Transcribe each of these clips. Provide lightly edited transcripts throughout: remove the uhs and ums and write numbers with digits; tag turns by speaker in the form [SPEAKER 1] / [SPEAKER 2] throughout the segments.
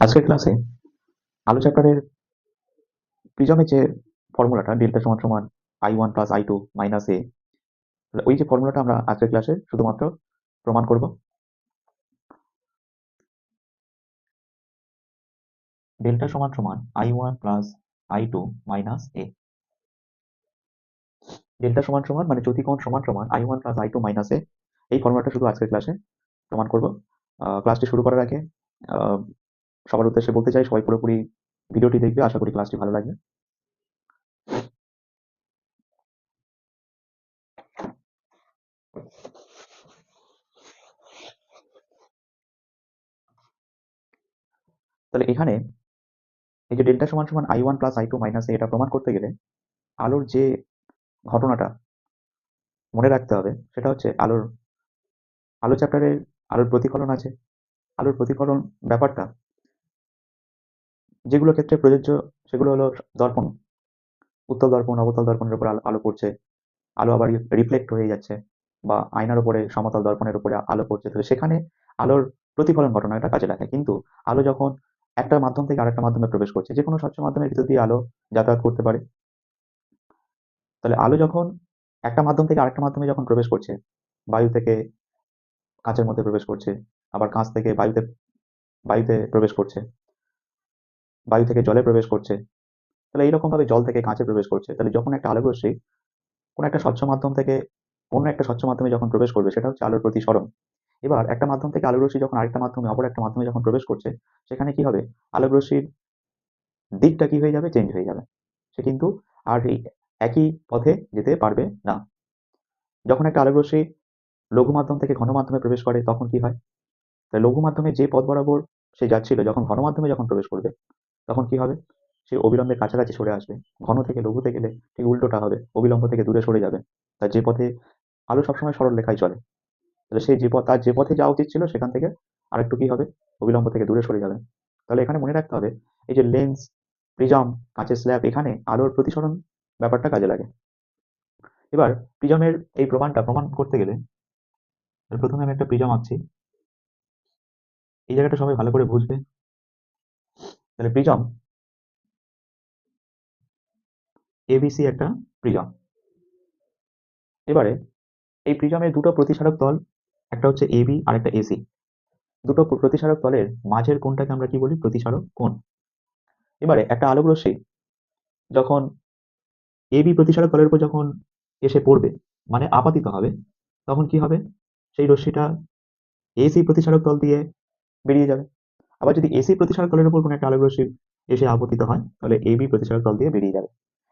[SPEAKER 1] আজকের ক্লাসে আলো চ্যাপ্টারের প্রিজমের যে ফর্মুলাটা ডেল্টা সমান সমান I1 প্লাস I2 মাইনাস এ, ওই যে ফর্মুলাটা আমরা আজকের ক্লাসে শুধুমাত্র প্রমাণ করব। ডেল্টা সমান সমান I1 প্লাস I2 মাইনাস এ। ডেল্টা সমান সমান মানে যদি কোণ সমান সমান I1 প্লাস I2 মাইনাস এ, এই ফর্মুলাটা শুধু আজকের ক্লাসে প্রমাণ করব। ক্লাসটি শুরু করার আগে আহ, সবার উদ্দেশ্যে বলতে চাই, সবাই পুরোপুরি ভিডিওটি দেখবে, আশা করি ক্লাসটি ভালো লাগবে। তাহলে এখানে এই যে ডেল্টা সমান সমান I1 প্লাস I2 মাইনাস এ, এটা প্রমাণ করতে গেলে আলোর যে ঘটনাটা মনে রাখতে হবে সেটা হচ্ছে আলো চ্যাপ্টারের আলোর প্রতিফলন আছে। আলোর প্রতিফলন ব্যাপারটা যেগুলো ক্ষেত্রে প্রযোজ্য সেগুলো হলো দর্পণ, উত্তল দর্পণ, অবতল দর্পণের উপর আলো আলো পড়ছে, আলো আবার রিফ্লেক্ট হয়ে যাচ্ছে, বা আয়নার উপরে সমতল দর্পণের উপরে আলো পড়ছে, তাহলে সেখানে আলোর প্রতিফলন ঘটনাটা কাজে লাগে। কিন্তু আলো যখন একটা মাধ্যম থেকে আরেকটা মাধ্যমে প্রবেশ করছে, যে কোনো স্বচ্ছ মাধ্যমের ভিতর দিয়ে আলো যাতায়াত করতে পারে। তাহলে আলো যখন একটা মাধ্যম থেকে আরেকটা মাধ্যমে যখন প্রবেশ করছে, বায়ু থেকে কাঁচের মধ্যে প্রবেশ করছে, আবার কাঁচ থেকে বায়ুতে বায়ুতে প্রবেশ করছে, বায়ু থেকে জলে প্রবেশ করছে, তাহলে এইরকম ভাবে জল থেকে কাঁচে প্রবেশ করছে। তাহলে যখন একটা আলোকরশ্মি কোনো একটা স্বচ্ছ মাধ্যম থেকে অন্য একটা স্বচ্ছ মাধ্যমে যখন প্রবেশ করবে, সেটা হচ্ছে আলোর প্রতিসরণ। এবার একটা মাধ্যম থেকে আলোকরশ্মি যখন আরেকটা মাধ্যমে, অপর একটা মাধ্যমে যখন প্রবেশ করছে, সেখানে কি হবে, আলোকরশ্মির দিকটা কি হয়ে যাবে, চেঞ্জ হয়ে যাবে। সে কিন্তু আর এই একই পথে যেতে পারবে না। যখন একটা আলোকরশ্মি লঘু মাধ্যম থেকে ঘন মাধ্যমে প্রবেশ করে, তখন কি হয়, তাই লঘু মাধ্যমে যে পথ বরাবর সে যাচ্ছিল, যখন ঘন মাধ্যমে যখন প্রবেশ করবে, তখন কি হবে, সে অবিলম্বে কাছাকাছি সরে আসবে। ঘন থেকে লঘুতে গেলে ঠিক উল্টোটা হবে, অবিলম্ব থেকে দূরে সরে যাবে। তার যে পথে আলো সবসময় সরল রেখায় চলে, তাহলে সে যে পথ, তার যে পথে যাওয়া উচিত ছিল, সেখান থেকে আরেকটু কি হবে, অবিলম্ব থেকে দূরে সরে যাবে। তাহলে এখানে মনে রাখতে হবে, এই যে লেন্স, প্রিজম, কাঁচের স্ল্যাব, এখানে আলোর প্রতিসরণ ব্যাপারটা কাজে লাগে। এবার প্রিজমের এই প্রমাণটা প্রমাণ করতে গেলে প্রথমে আমি একটা প্রিজম আঁকছি। এই জায়গাটা সবাই ভালো করে বুঝবে। তাহলে প্রিজম এবিসি একটা প্রিজম। এবারে এই প্রিজমের দুটো প্রতিসারক তল, একটা হচ্ছে এবি আর একটা এসি। দুটো প্রতিসারক তলের মাঝের কোণটাকে আমরা কি বলি, প্রতিসারক কোণ। এবারে একটা আলোক রশ্মি যখন এবি প্রতিসারক তলের উপর যখন এসে পড়বে, মানে আপাতিত হবে, তখন কি হবে, সেই রশ্মিটা এসি প্রতিসারক তল দিয়ে বেরিয়ে যাবে। আবার যদি এসি প্রতিসারক তলের উপর কোনো একটা আলোক রশ্মি এসে আপতিত হয়, তাহলে এবি প্রতিসারক তল দিয়ে বেরিয়ে যাবে।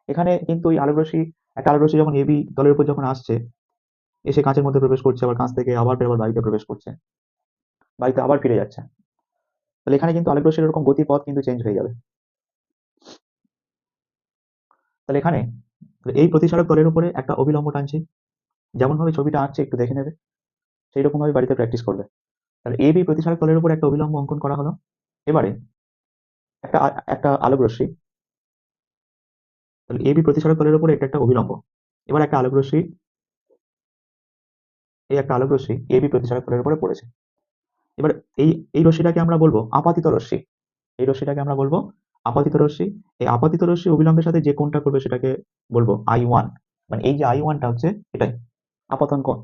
[SPEAKER 1] এখানে কিন্তু ওই আলোক রশ্মি, একটা আলোক রশ্মি যখন এবি তলের উপর যখন আসছে, এসে কাঁচের মধ্যে প্রবেশ করছে, আবার কাঁচ থেকে আবার ফের আবার বাড়িতে প্রবেশ করছে, বাড়িতে আবার ফিরে যাচ্ছে, তাহলে এখানে কিন্তু আলোক রশ্মির এরকম গতিপথ কিন্তু চেঞ্জ হয়ে যাবে। তাহলে এখানে এই প্রতিসারক তলের উপরে একটা অবিলম্ব টানছি, যেমন ভাবে ছবিটা আঁকছে একটু দেখে নেবে, সেই রকম ভাবে বাড়িতে প্র্যাকটিস করবে। তাহলে এবি প্রতিসারক তলের উপর একটা অবিলম্ব অঙ্কন করা হলো। এবারে একটা একটা আলোক রশ্মি, তাহলে এবি প্রতিসারক তলের উপরে এটা একটা অবিলম্ব। এবার একটা আলোক রশ্মি, এই একটা আলোক রশ্মি এবি প্রতিসারক তলের উপরে পড়েছে। এবার এই এই রশ্মিটাকে আমরা বলবো আপাতিত রশ্মি। এই রশ্মিটাকে আমরা বলবো আপাতিত রশ্মি। এই আপাতিত রশ্মি অবিলম্বের সাথে যে কোণটা করবে সেটাকে বলবো I1। মানে এই যে I1টা হচ্ছে এটাই আপতন কোণ।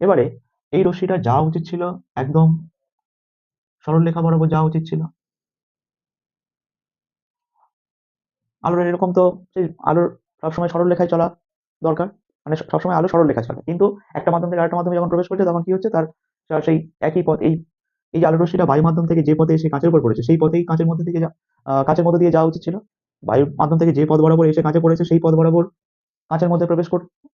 [SPEAKER 1] এবারে এই রশ্মিটা যাওয়া উচিত ছিল একদম সরলরেখা বরাবর যাওয়া উচিত ছিল। আলোর এরকম তো, সেই আলোর সবসময় সরল রেখায় চলা দরকার, মানে সবসময় আলো সরল রেখা চলে, কিন্তু একটা মাধ্যম থেকে আরেকটা মাধ্যমে যখন প্রবেশ করছে, তখন কি হচ্ছে, তার তার সেই একই পথ, এই এই যে আলোর রশ্মিটা বায়ু মাধ্যম থেকে যে পথে এসে কাঁচের উপর পড়েছে, সেই পথেই কাঁচের মধ্যে থেকে কাঁচের মধ্যে দিয়ে যাওয়া উচিত ছিল। বায়ুর মাধ্যম থেকে যে পথ বরাবর এসে কাঁচে পড়েছে, সেই পথ বরাবর কাঁচের মধ্যে প্রবেশ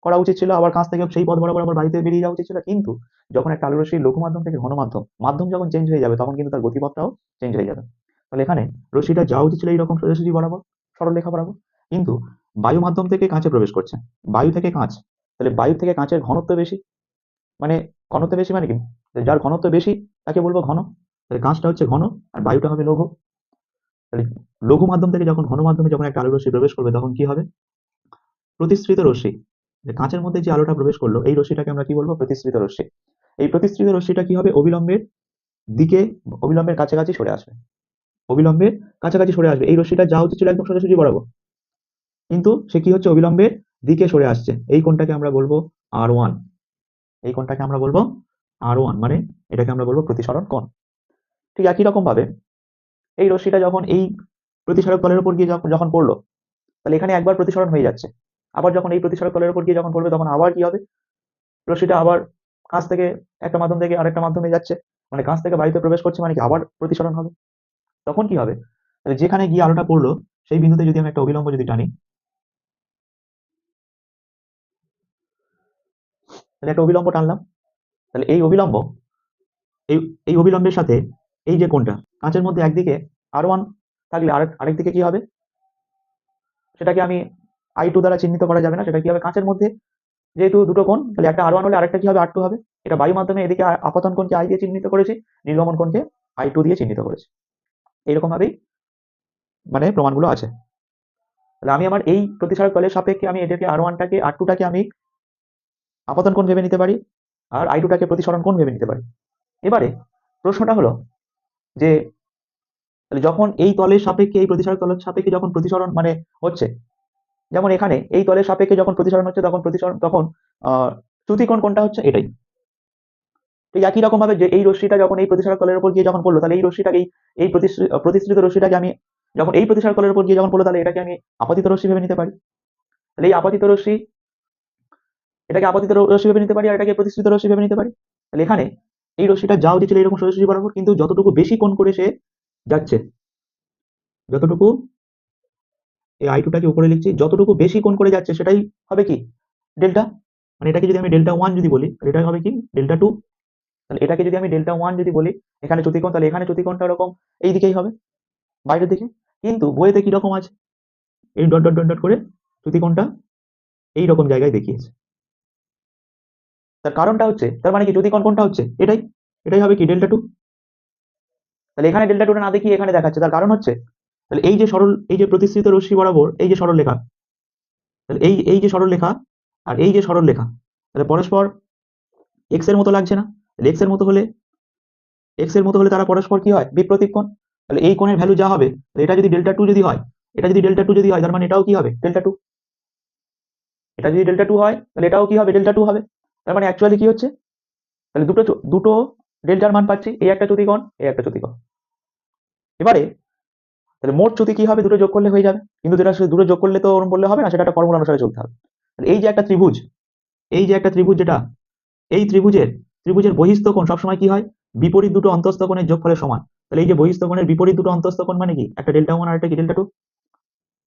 [SPEAKER 1] করা উচিত ছিল, আবার কাঁচ থেকে সেই পথ বরাবর আবার বাড়িতে বেরিয়ে যাওয়া উচিত ছিল। কিন্তু যখন একটা আলোর রশ্মি লঘু মাধ্যম থেকে ঘন মাধ্যম, মাধ্যম যখন চেঞ্জ হয়ে যাবে, তখন কিন্তু তার গতিপথটাও চেঞ্জ হয়ে যাবে। তাহলে এখানে রশ্মিটা যাওয়া উচিত ছিল এইরকম সোজাসুজি বরাবর, সরলরেখা বরাবর, কিন্তু বায়ু মাধ্যম থেকে কাঁচে প্রবেশ করছে, বায়ু থেকে কাঁচ, তাহলে বায়ু থেকে কাঁচের ঘনত্ব বেশি, মানে ঘনত্ব বেশি মানে কি, যার ঘনত্ব বেশি তাকে বলবো ঘন। তাহলে কাঁচটা হচ্ছে ঘন আর বায়ুটা হবে লঘু। তাহলে লঘু মাধ্যম থেকে যখন ঘন মাধ্যমে যখন একটা আলোক রশ্মি প্রবেশ করবে, তখন কি হবে, প্রতিসৃত রশ্মি, যে কাঁচের মধ্যে যে আলোটা প্রবেশ করলো, এই রশ্মিটাকে আমরা কি বলবো, প্রতিসৃত রশ্মি। এই প্রতিসৃত রশ্মিটা কি হবে, অবিলম্বের দিকে, অবিলম্বের কাছাকাছি সরে আসবে। অবিলম্বের কাছাকাছি সরে আসবে। এই রশ্মিটা যা উচিত ছিল একদম সোজাসুজি বরাবর, কিন্তু সে কি হচ্ছে, অবিলম্বের দিকে সরে আসছে। এই কোণটাকে আমরা বলবো R1। এই কোণটাকে আমরা বলবো R1, মানে এটাকে আমরা বলবো প্রতিসরণ কোণ। ঠিক একই রকম ভাবে এই রশ্মিটা যখন এই প্রতিসারক তলের উপর গিয়ে যখন যখন পড়লো, তাহলে এখানে একবার প্রতিসরণ হয়ে যাচ্ছে। আবার যখন এই প্রতিসারক তলের উপর গিয়ে যখন পড়বে, তখন আবার কি হবে, রশ্মিটা আবার কাঁচ থেকে একটা মাধ্যম থেকে আরেকটা মাধ্যমে যাচ্ছে, মানে কাঁচ থেকে বায়ুতে প্রবেশ করছে, মানে কি আবার প্রতিসরণ হবে। তখন কি হবে, তাহলে যেখানে গিয়ে আলোটা পড়লো সেই বিন্দুতে যদি আমি একটা অবিলম্ব যদি টানি, তাহলে একটা অবিলম্ব টানলাম, তাহলে এই অবিলম্ব, এই এই অবিলম্বের সাথে এই যে কোণটা, কাঁচের মধ্যে একদিকে R1 থাকলে আরেকদিকে কি হবে, সেটাকে আমি I2 দ্বারা চিহ্নিত করা যাবে না। সেটা কি হবে, কাঁচের মধ্যে যেহেতু দুটো কোণ, তাহলে একটা R1 হলে আরেকটা কি হবে, R2 হবে। এটা বায়ু মাধ্যমে এদিকে আপতন কোণকে I দিয়ে চিহ্নিত করেছি, নির্গমন কোণকে I2 দিয়ে চিহ্নিত করেছি। এইরকম ভাবেই মানে প্রমাণগুলো আছে। তাহলে আমি আমার এই প্রতিসারক তলের সাপেক্ষে আমি এটাকে R1টাকে R2টাকে আমি আপতন কোণ ভেবে নিতে পারি, আর I2টাকে প্রতিসরণ কোণ ভেবে নিতে পারি। এবারে প্রশ্নটা হলো যে, তাহলে যখন এই তলের সাপেক্ষে এই প্রতিসারক তলের সাপেক্ষে যখন প্রতিসরণ মানে হচ্ছে, যেমন এখানে এই তলের সাপেক্ষে যখন প্রতিসরণ হচ্ছে, তখন চ্যুতিকোণ কোণটা হচ্ছে এটাই। ঠিক একই রকম ভাবে যে এই রশ্মিটা যখন এই প্রতিসারক তলের উপর গিয়ে যখন পড়লো, তাহলে এই রশ্মিটাকে এই প্রতিসৃত রশ্মিটাকে আমি যখন এই প্রতিসারক তলের উপর গিয়ে যখন পড়লো, তাহলে এটাকে আমি আপতিত রশ্মি ভেবে নিতে পারি। তাহলে এই আপতিত রশ্মি, এটাকে আপতিত রশ্মি ভেবে নিতে পারি, আর এটাকে প্রতিসৃত রশ্মি ভেবে নিতে পারি। তাহলে এখানে এই রশ্মিটা যা উচিত ছিল এরকম সোজাসুজি বরাবর, কিন্তু যতটুকু বেশি কোণ করে সে যাচ্ছে, যতটুকু এই I2টাকে উপরে লিখছি, যতটুকু বেশি কোণ করে যাচ্ছে সেটাই হবে কি, ডেল্টা। মানে এটাকে যদি আমি ডেল্টা 1 যদি বলি, তাহলে এটা হবে কি ডেল্টা 2। তাহলে এটাকে যদি আমি ডেল্টা 1 যদি বলি, এখানে চ্যুতিকোণ, তাহলে এখানে চ্যুতিকোণটা এরকম এই দিকেই হবে, বাইরের দিকে। কিন্তু বইয়েতে কি রকম আছে, এই ডট ডট ডট ডট করে চ্যুতিকোণটা এই রকম জায়গায় দেখিয়েছে। তার কারণটা হচ্ছে, তার মানে কি চ্যুতিকোণ কোণটা হচ্ছে এটাই, এটাই হবে কি ডেল্টা 2। তাহলে এখানে ডেল্টা 2টা না দেখিয়ে এখানে দেখাচ্ছে, তার কারণ হচ্ছে, তাহলে এই যে সরল, এই যে প্রতিসৃত রশ্মি বরাবর এই যে সরল রেখা, তাহলে এই এই যে সরল রেখা আর এই যে সরল রেখা, তাহলে পরস্পর এক্স এর মতো লাগছে না। তাহলে এক্স এর মতো হলে তারা পরস্পর কি হয়, বিপ্রতীক কোণ। তাহলে এই কোণের ভ্যালু যা হবে, এটা যদি ডেল্টা 2 যদি হয়, এটা যদি ডেল্টা 2 যদি হয়, তার মানে এটাও কি হবে ডেল্টা 2। এটা যদি ডেল্টা 2 হয়, তাহলে এটাও কি হবে ডেল্টা 2 হবে। তার মানে অ্যাকচুয়ালি কি হচ্ছে, তাহলে দুটো দুটো ডেল্টার মান পাচ্ছি, এই একটা চ্যুতিকোণ, এই একটা চ্যুতিকোণ। এবারে তাহলে মোট চ্যুতি কি হবে, দুটো যোগ করলে হয়ে যাবে, কিন্তু যেটা দুটো যোগ করলে তো ওরকম বললে হবে না, সেটা একটা ফর্মুলা অনুসারে চলতে হবে। তাহলে এই যে একটা ত্রিভুজ, এই যে একটা ত্রিভুজ যেটা, এই ত্রিভুজের বহিস্থ কোণ সবসময় কি হয়, বিপরীত দুটো অন্তঃস্থ কোণের যোগফলের সমান। তাহলে এই যে বহিস্থ কোণের বিপরীত দুটো অন্তঃস্থ কোণ মানে কি, একটা ডেল্টা 1 আর একটা কি ডেল্টা 2।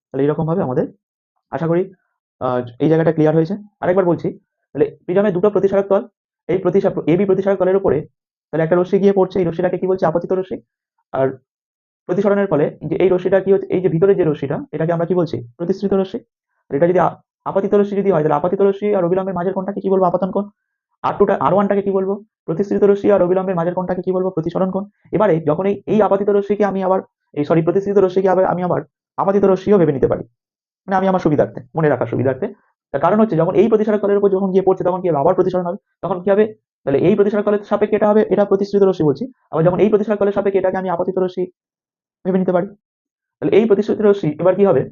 [SPEAKER 1] তাহলে এইরকম ভাবে আমাদের, আশা করি এই জায়গাটা ক্লিয়ার হয়েছে। আরেকবার বলছি, তাহলে প্রিজমের দুটো প্রতিসারক তল, এই এবি প্রতিসারক তলের উপরে তাহলে একটা রশ্মি গিয়ে পড়ছে, এই রশ্মিটাকে কি বলছে, আপতিত রশ্মি। আর প্রতিসরণের ফলে যে এই রশ্মিটা কি হচ্ছে, এই যে ভিতরে যে রশ্মিটা, এটাকে আমরা কি বলছি, প্রতিসৃত রশ্মি। আর এটা যদি আপাতিত রশ্মি যদি হয়, তাহলে আপাতিত রশ্মি আর অবিলম্বের মাঝের কোণটাকে কি বলবো, আপতন কোণ। R1টাকে কি বলবো, প্রতিসৃত রশ্মি আর অবিলম্বের মাঝের কোণটাকে কি বলবো, প্রতিসরণ কোণ। এবারে যখন এই আপাতিত রশ্মিকে আমি আবার প্রতিসৃত রশ্মিকে আমি আবার আপাতিত রশ্মিও ভেবে নিতে পারি, মানে আমি আমার সুবিধার্থে, মনে রাখার সুবিধার্থে। তার কারণ হচ্ছে, যখন এই প্রতিসারক তলের উপর যখন গিয়ে পড়ছে, তখন কি হবে, আবার প্রতিসরণ হবে। তখন কি হবে, তাহলে এই প্রতিসারক তলের সাপেক্ষে এটা হবে, এটা প্রতিসৃত রশ্মি বলছি। আবার যখন এই প্রতিসারক তলের সাপেক্ষে এটাকে আমি আপতিত রশ্মি ভেবে নিতে পারি। তাহলে এই প্রতিসৃত রশ্মি এবার কি হবে,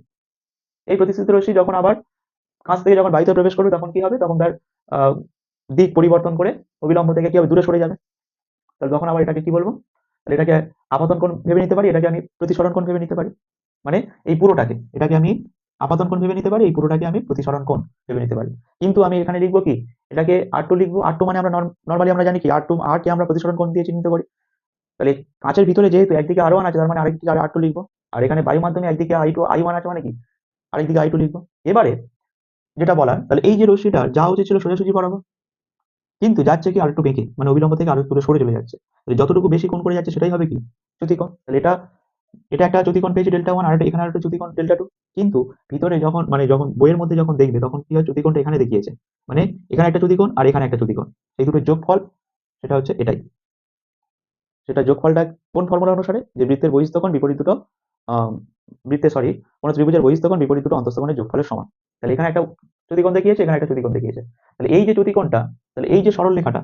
[SPEAKER 1] এই প্রতিসৃত রশ্মি যখন আবার কাঁচ থেকে যখন বায়ুতে প্রবেশ করবে, তখন কি হবে, তখন তার আহ, দিক পরিবর্তন করে অবিলম্ব থেকে কি হবে, দূরে সরে যাবে। তাহলে তখন আবার এটাকে কি বলবো, তাহলে এটাকে আপতন কোণ ভেবে নিতে পারি, এটাকে আমি প্রতিসরণ কোণ ভেবে নিতে পারি। মানে এই পুরোটাকে, এটাকে আমি আপাতন কোণ ভেবে নিতে পারি, এই পুরোটাকে আমি প্রতিসরণ কোণ ভেবে নিতে পারি। কিন্তু আমি এখানে লিখবো কি, এটাকে R2 লিখবো। R2 মানে আমরা নর্মালি আমরা জানি কি, আর কে আমরা প্রতিসরণ কোণ দিয়ে চিহ্নিত করি। তাহলে কাঁচের ভিতরে যেহেতু একদিকে R1 আছে, তার মানে আরেকদিকে R2 লিখবো। আর এখানে বায়ু মাধ্যমে একদিকে I1 আছে, মানে কি আরেকদিকে I2 লিখবো। এবারে যেটা বলার, তাহলে এই যে রশ্মিটা যা উচিত ছিল সোজাসুজি বরাবর, কিন্তু যাচ্ছে কি আরেকটু বেঁকে, মানে অবিলম্ব থেকে আরো দূরে সরে চলে যাচ্ছে। তাহলে যতটুকু বেশি কোণ করে যাচ্ছে সেটাই হবে কি চ্যুতিকোণ। তাহলে এটা এটা একটা চ্যুতিকোণ পেয়েছি ডেল্টা 1, আর এখানে আরেকটা চ্যুতিকোণ ডেল্টা 2। কিন্তু ভিতরে যখন মানে যখন বইয়ের মধ্যে যখন দেখবে, তখন কি হয়, চ্যুতিকোণটা এখানে দেখিয়েছে, মানে এখানে একটা চ্যুতিকোণ আর এখানে একটা চ্যুতিকোণ, এই দুটোর যোগফল সেটা হচ্ছে এটাই। সেটা যোগফলটা কোন ফর্মুলা অনুসারে, যে বৃত্তের বহিস্থ বিপরীত দুটো আহ বৃত্তে সরি কোন ত্রিভুজের বহিস্থ বিপরীত দুটো অন্তঃস্থ যোগফলের সমান। তাহলে এখানে একটা চ্যুতিকোণ দেখিয়েছে, এখানে একটা চ্যুতিকোণ দেখিয়েছে। তাহলে এই যে চ্যুতিকোণটা, তাহলে এই যে সরলরেখাটা,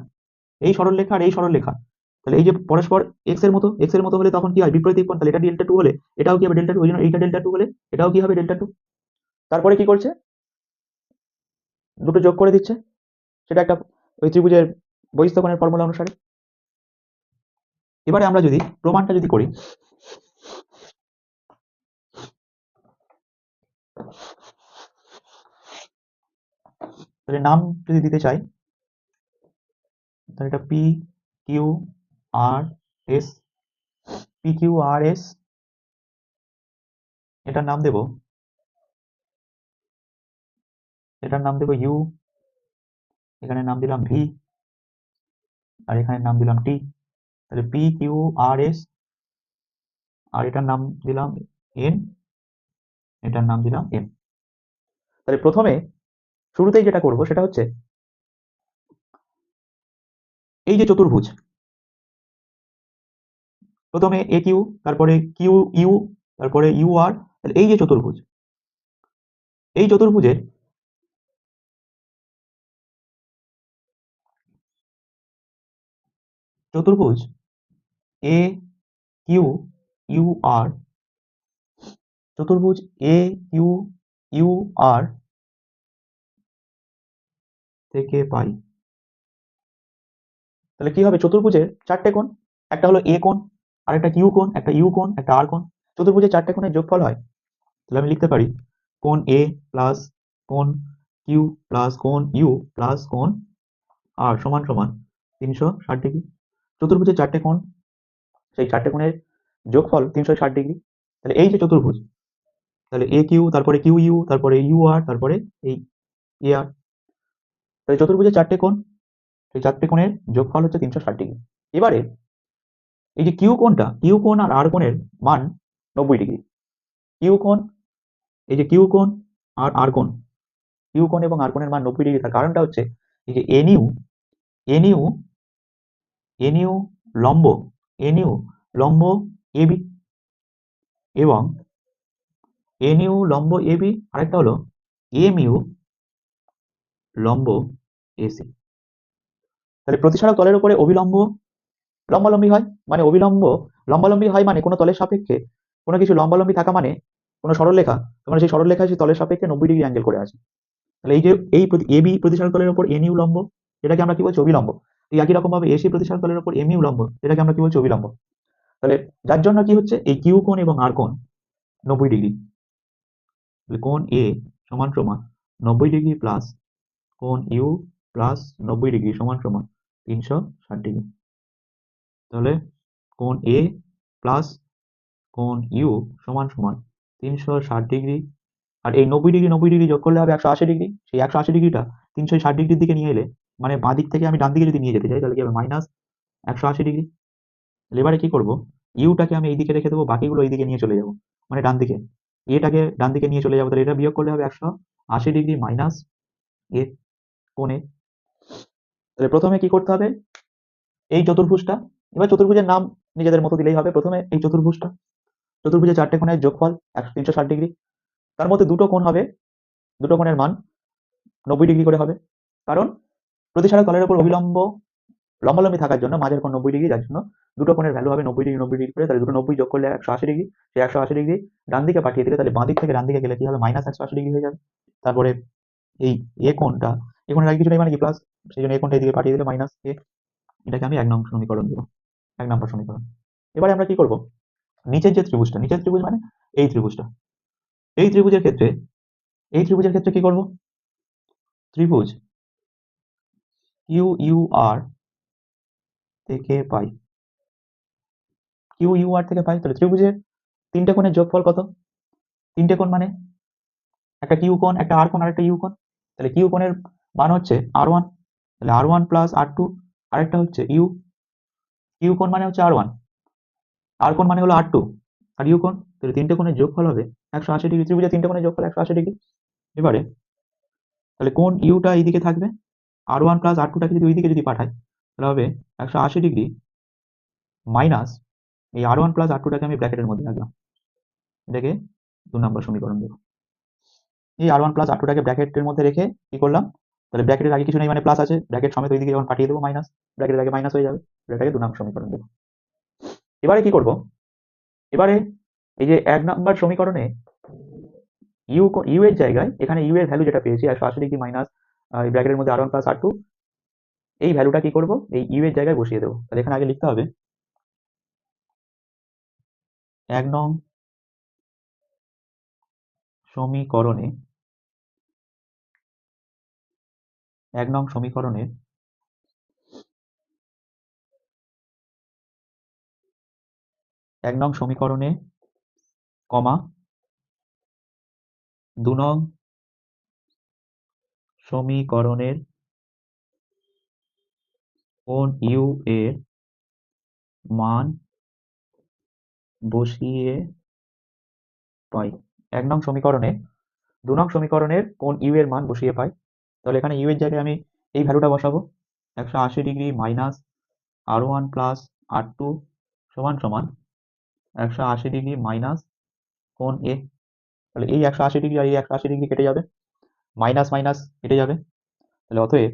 [SPEAKER 1] এই সরলরেখা আর এই সরলরেখা, তাহলে এই যে পরস্পর এক্স এর মতো হলে তখন কি হয়, বিপরীত কোণ, তাহলে এটা ডেল্টা টু হলে এটাও কি হবে ডেল্টা টু, ওই জন্য এইটা ডেল্টা টু হলে এটাও কি হবে ডেল্টা টু। তারপরে কি করছে, দুটো যোগ করে দিচ্ছে, সেটা একটা ওই ত্রিভুজের বহিস্থকোণের ফর্মুলা অনুসারে। এবারে আমরা যদি প্রমাণটা যদি করি, তাহলে নাম যদি দিতে চাই, তাহলে এটা P Q R S, P Q R S, এটার নাম দেব, ইউ, এখানে নাম দিলাম ভি, আর এখানে নাম দিলাম টি। তাহলে পি কিউ আর এস, আর এটার নাম দিলাম এন, এটার নাম দিলাম এম। তাহলে প্রথমে শুরুতেই যেটা করব সেটা হচ্ছে এই যে চতুর্ভুজ, প্রথমে এ কিউ, তারপরে কিউ ইউ, তারপরে ইউ আর, তাহলে এই যে চতুর্ভুজ, এই চতুর্ভুজের চতুর্ভুজ এ কিউ ইউ আর, চতুর্ভুজ এ কিউ ইউ আর থেকে পাই, তাহলে কি হবে, চতুর্ভুজের চারটে কোণ, একটা হলো এ কোণ, আর একটা কিউ কোণ, একটা ইউ কোণ, একটা আর কোণ, চতুর্ভুজের চারটে কোণের যোগফল হয়। তাহলে আমি লিখতে পারি কোণ এ প্লাস কোণ কিউ প্লাস কোণ ইউ প্লাস কোণ আর সমান সমান 360 ডিগ্রি। চতুর্ভুজের চারটে কোণ, সেই চারটে কোণের যোগফল 360 ডিগ্রি। তাহলে এই যে চতুর্ভুজ, তাহলে এ কিউ, তারপরে কিউ ইউ, তারপরে ইউ আর, তারপরে এই এ আর, তাহলে চতুর্ভুজের চারটে কোণ, সেই চারটে কোণের যোগফল হচ্ছে 360 ডিগ্রি। এবারে এই যে কিউ কোণটা, কিউ কোণ আর আর কোণের মান 90 ডিগ্রি। কিউ কোণ, এই যে কিউ কোণ আর আর কোণ, কিউ কোণ এবং আর কোণের মান 90 ডিগ্রি, তার কারণটা হচ্ছে এই যে এনইউ, এনইউ, এনইউ লম্ব, এনইউ লম্ব এবি, এবং এনইউ লম্ব এবি, আরেকটা হলো এমইউ লম্ব এসি। তাহলে প্রতিসারক তলের উপরে অভিলম্ব লম্বালম্বী হয়, মানে অভিলম্ব লম্বালম্বী হয় মানে কোনো তলের সাপেক্ষে কোনো কিছু লম্বালম্বী থাকা মানে কোনো সরলরেখা, তোমার সেই সরলরেখা সেই তলের সাপেক্ষে 90 ডিগ্রি অ্যাঙ্গেল করে আছে। তাহলে এই যে এই এবি প্রতিসারক তলের উপর এনইউ লম্ব, এটাকে আমরা কি বলছি, অভিলম্ব। এই একই রকম ভাবে এসি প্রতিসারক তলের উপর এমইউ লম্ব, এটাকে আমরা কি বলছি, অভিলম্ব। তাহলে যার জন্য কি হচ্ছে, এই কিউ কোণ এবং আর কোণ 90 ডিগ্রি, কোণ এ সমান সমান 90 ডিগ্রি প্লাস কোণ ইউ প্লাস 90 ডিগ্রি সমান সমান 360 ডিগ্রি। তাহলে কোণ এ প্লাস কোণ ইউ সমান সমান 360 ডিগ্রি, আর এই 90 ডিগ্রি 90 ডিগ্রি যোগ করলে হবে 180 ডিগ্রি। সেই 180 ডিগ্রিটা 360 ডিগ্রির দিকে নিয়ে এলে, মানে বাঁ দিক থেকে আমি ডান দিকে যদি নিয়ে যেতে চাই, তাহলে কি হবে, -180 ডিগ্রি। এবারে কি করব, ইউটাকে আমি এইদিকে রেখে দেবো, বাকিগুলো এইদিকে নিয়ে চলে যাবো, মানে ডান দিকে, এটাকে ডান দিকে নিয়ে চলে যাবো, তাহলে এটা বিয়োগ করলে হবে 180 ডিগ্রি মাইনাস এ, কোণে। তাহলে প্রথমে কি করতে হবে, এই চতুর্ভুজটা, এবার চতুর্ভুজের নাম নিজেদের মতো দিলেই হবে। প্রথমে এই চতুর্ভুজটা, চতুর্ভুজের চারটে কোণের যোগফল 360 ডিগ্রি, তার মধ্যে দুটো কোণ হবে, দুটো কোণের মান 90 ডিগ্রি করে হবে, কারণ প্রতিসারক তলের উপর অভিলম্ব লম্বালম্বী থাকার জন্য মাঝের কোণ 90 ডিগ্রি, যার জন্য দুটো কোণের ভ্যালু হবে 90 ডিগ্রি 90 ডিগ্রি করে। তাহলে দুটো 90 যোগ করলে 180 ডিগ্রি, সেই 180 ডিগ্রি ডান দিকে পাঠিয়ে দিলে, তাহলে বাঁ দিক থেকে ডান দিকে গেলে কি হবে, -180 ডিগ্রি হয়ে যাবে। তারপরে এই এ কোণটা, এ কোণের আগে কিছু নেই মানে কি প্লাস, সেই জন্য এ কোণটা এদিকে পাঠিয়ে দিলে মাইনাস এ, এটাকে আমি 1 নং সমীকরণ দেবো, 1 নম্বর সমীকরণ। এবারে আমরা কি করব, নিচের যে ত্রিভুজটা, নিচের ত্রিভুজ মানে এই ত্রিভুজটা, এই ত্রিভুজের ক্ষেত্রে, এই ত্রিভুজের ক্ষেত্রে কি করব, ত্রিভুজ কিউ ইউ আর থেকে পাই, কিউ ইউ আর থেকে পাই, তাহলে ত্রিভুজের তিনটে কোণের যোগফল কত, তিনটে কোণ মানে একটা কিউ কোণ, একটা আর কোণ, আর একটা ইউ কোণ। তাহলে কিউ কোণের মান হচ্ছে R1, তাহলে R1 প্লাস R2, আরেকটা হচ্ছে ইউ, কিউ কোণ মানে হচ্ছে R1, আর কোণ মানে হলো R2, আর ইউ কোণ। তাহলে তিনটে কোণের যোগফল হবে 180 ডিগ্রি, ত্রিভুজের তিনটে কোণের যোগফল 180 ডিগ্রি। এবারে তাহলে কোণ ইউটা এইদিকে থাকবে, R1 প্লাস R2টাকে যদি ওইদিকে যদি পাঠাই, তাহলে হবে 180 ডিগ্রি মাইনাস এই R1 প্লাস R2টাকে আমি ব্র্যাকেটের মধ্যে রাখলাম, এটাকে 2 নম্বর সমীকরণ দেবো। এই R1 প্লাস R2টাকে ব্র্যাকেটের মধ্যে রেখে কি করলাম, তাহলে ব্র্যাকেটের আগে কিছু নেই মানে প্লাস আছে, ব্র্যাকেট সমেত ওইদিকে যখন পাঠিয়ে দেবো মাইনাস, ব্র্যাকেটের আগে মাইনাস হয়ে যাবে। এটাকে 2 নং সমীকরণ দেবো। এবারে কি করব, এবারে এই যে 1 নাম্বার সমীকরণে ইউ এর জায়গায় এখানে ইউ এর ভ্যালু যেটা পেয়েছি 180° মাইনাস এই ব্র্যাকেটের মধ্যে r1 প্লাস r2, এই ভ্যালুটা কি করব, এই ইউ এর জায়গায় বসিয়ে দেবো। তাহলে এখানে আগে লিখতে হবে 1 নং সমীকরণে 1 নং সমীকরণে 1 নং সমীকরণে কমা 2 নং সমীকরণের কোন ইউ এর মান বসিয়ে পাই। 1 নং সমীকরণে 2 নং সমীকরণের কোন ইউ এর মান বসিয়ে পাই। তাহলে এখানে ইউ এর জায়গায় আমি এই ভ্যালুটা বসাবো, 180° মাইনাস r1 প্লাস r2 সমান সমান 180° মাইনাস কোণ এ। তাহলে এই 180° আর এই 180° কেটে যাবে, মাইনাস মাইনাস কেটে যাবে। তাহলে অতএব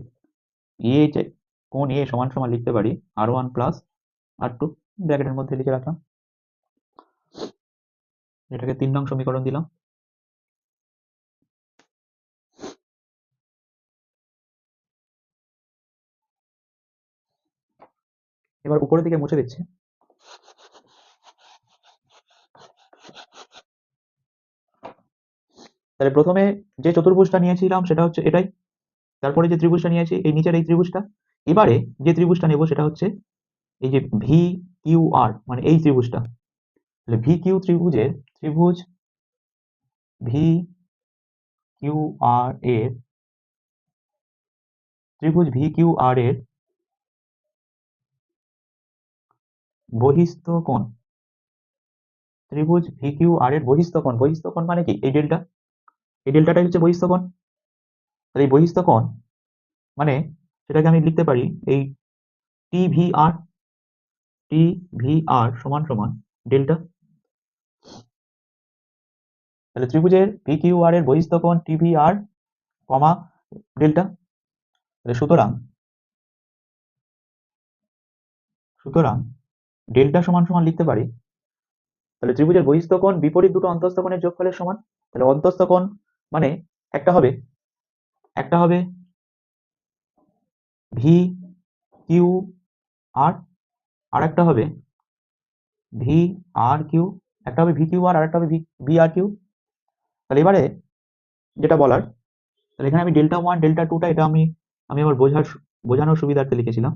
[SPEAKER 1] কোণ এ সমান সমান লিখতে পারি r1 প্লাস r2, ব্র্যাকেটের মধ্যে লিখে রাখলাম। এটাকে 3 নং সমীকরণ দিলাম। এবার উপরের দিকে মুছে দিচ্ছি। তাহলে প্রথমে যে চতুর্ভুজটা নিয়েছিলাম সেটা হচ্ছে এটাই, তারপরে যে ত্রিভুজটা নিয়েছি এই নিচের এই ত্রিভুজটা, এবারে যে ত্রিভুজটা নেব সেটা হচ্ছে এই যে ভি কিউ আর, মানে এই ত্রিভুজটা। তাহলে ভি কিউ ত্রিভুজের ত্রিভুজ ভি কিউ আর এর ত্রিভুজ ভি কিউ আর এর বহিস্থ কোণ, ত্রিভুজ ভি কিউ আর এর বহিস্থ কোণ, বহিস্থ কোণ মানে কি, এই ডেল্টা, এই ডেল্টাটাই হচ্ছে বহিস্থ কোণ। তাহলে এই বহিস্থ কোণ মানে সেটাকে আমি লিখতে পারি এই টি ভি আর, টি ভি আর সমান সমান ডেল্টা। তাহলে ত্রিভুজের ভি কিউ আর এর বহিস্থ কোণ টি ভি আর কমা ডেল্টা। তাহলে সুতরাং সুতরাং ডেল্টা সমান সমান লিখতে পারি, তাহলে ত্রিভুজের বহিস্থ কোণ বিপরীত দুটো অন্তঃস্থ কোণের যোগফলের সমান। তাহলে অন্তঃস্থ কোণ মানে একটা হবে ভি কিউ আর, আর একটা হবে ভি আর কিউ, একটা হবে ভি কিউ আর, একটা হবে ভি আর কিউ। তাহলে এবারে যেটা বলার, তাহলে এখানে আমি ডেল্টা ওয়ান ডেল্টা টুটা এটা আমি আমি আবার বোঝানোর সুবিধার্থে লিখেছিলাম।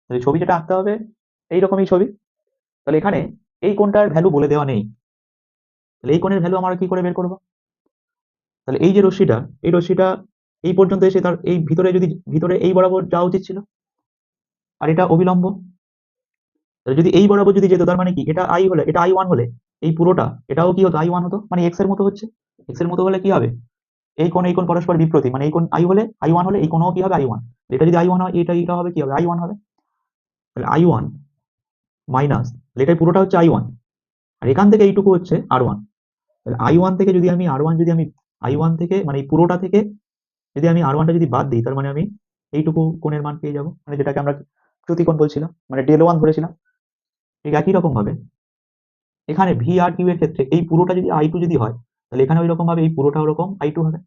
[SPEAKER 1] তাহলে ছবি যেটা আঁকতে হবে এইরকমই ছবি। তাহলে এখানে এই কোণটার ভ্যালু বলে দেওয়া নেই, তাহলে এই কোণের ভ্যালু আমরা কি করে বের করব। তাহলে এই যে রশ্মিটা, এই রশ্মিটা এই পর্যন্ত এসে তার এই ভিতরে যদি ভিতরে এই বরাবর যাওয়া উচিত ছিল, আর এটা অবিলম্ব। তাহলে যদি এই বরাবর যদি যেত তার মানে কি, এটা আই হলে, এটা I1 হলে এই পুরোটা এটাও কি হতো I1 হতো, মানে এক্স এর মতো হচ্ছে। এক্স এর মতো হলে কি হবে, এই কোণ পরস্পর বিপ্রতি, মানে এই কোণ আই হলে I1 হলে এই কোণও কি হবে I1। এটা যদি I1 হয় এটা হবে কি হবে I1 হবে। তাহলে I1 মাইনাস, এটা পুরোটা হচ্ছে I1, আর এখান থেকে এইটুকু হচ্ছে R1। তাহলে I1 থেকে যদি আমি R1 যদি আমি I1 থেকে মানে এই পুরোটা থেকে যদি আমি R1টা যদি বাদ দিই, তার মানে আমি এইটুকু কোণের মান পেয়ে যাবো, মানে যেটাকে আমরা চ্যুতিকোণ বলছিলাম, মানে del1 ধরেছিলাম। ঠিক একই রকম ভাবে এখানে ভি আর কিউ এর ক্ষেত্রে এই পুরোটা যদি I2 যদি হয়, তাহলে এখানে ওই রকম ভাবে এই পুরোটা ওরকম I2 হবে।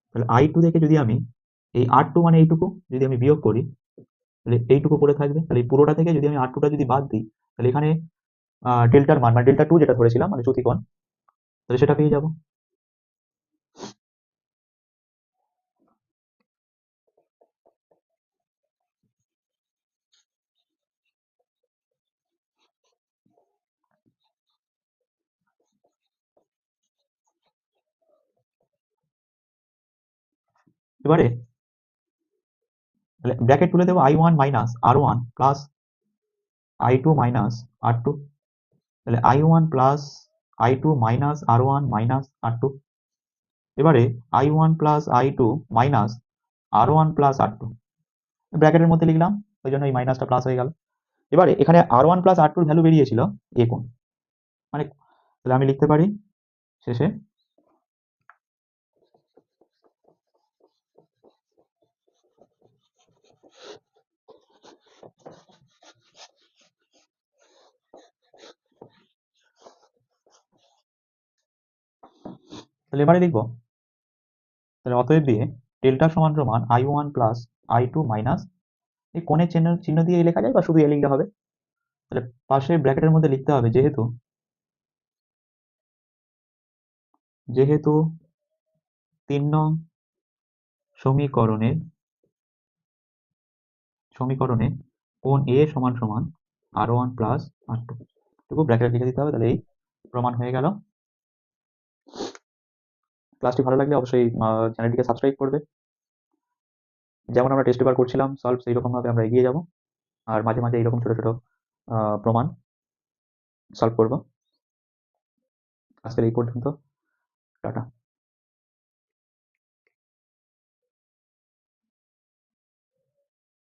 [SPEAKER 1] তাহলে I2 থেকে যদি আমি এই R2 মানে এইটুকু যদি আমি বিয়োগ করি, তাহলে এইটুকু পড়ে থাকবে। তাহলে এই পুরোটা থেকে যদি আমি R2টা যদি বাদ দিই, তাহলে এখানে ডেল্টার মান মানে ডেল্টা টু যেটা ধরেছিলাম মানে চ্যুতিকোণ, তাহলে সেটা পেয়ে যাবো। এবারে ব্র্যাকেট তুলে দেবো I1 minus R1 plus I2 minus R2। তাহলে I1 plus I2 minus R1 minus R2। এবারে I1 plus I2 minus R1 plus R2 ব্র্যাকেটের মধ্যে লিখলাম, ওই জন্য এই মাইনাসটা প্লাস হয়ে গেল। এবারে এখানে R1 প্লাস R2 ভ্যালু বেরিয়েছিল এ কোণ, মানে তাহলে আমি লিখতে পারি শেষে তাহলে এবারে লিখবো, তাহলে অতএব দিয়ে ডেল্টা সমান সমান I1 প্লাস I2 মাইনাস, এই কোণের চিহ্ন চিহ্ন দিয়ে লেখা যায় বা শুধু এ লিখলে হবে। তাহলে পাশের ব্র্যাকেটের মধ্যে লিখতে হবে যেহেতু যেহেতু 3 নং সমীকরণে সমীকরণে কোণ এ সমান সমান R1 প্লাস R2, এটুকু ব্র্যাকেটে লিখে দিতে হবে। তাহলে এই প্রমাণ হয়ে গেল। ক্লাসটি ভালো লাগলে অবশ্যই চ্যানেলটিকে সাবস্ক্রাইব করবে। যেমন আমরা টেস্ট পেপার করছিলাম সলভ, সেই রকম ভাবে আমরা এগিয়ে যাব, আর মাঝে মাঝে এইরকম ছোট ছোট প্রমাণ সলভ করব। আজকের এই পর্যন্ত, টাটা।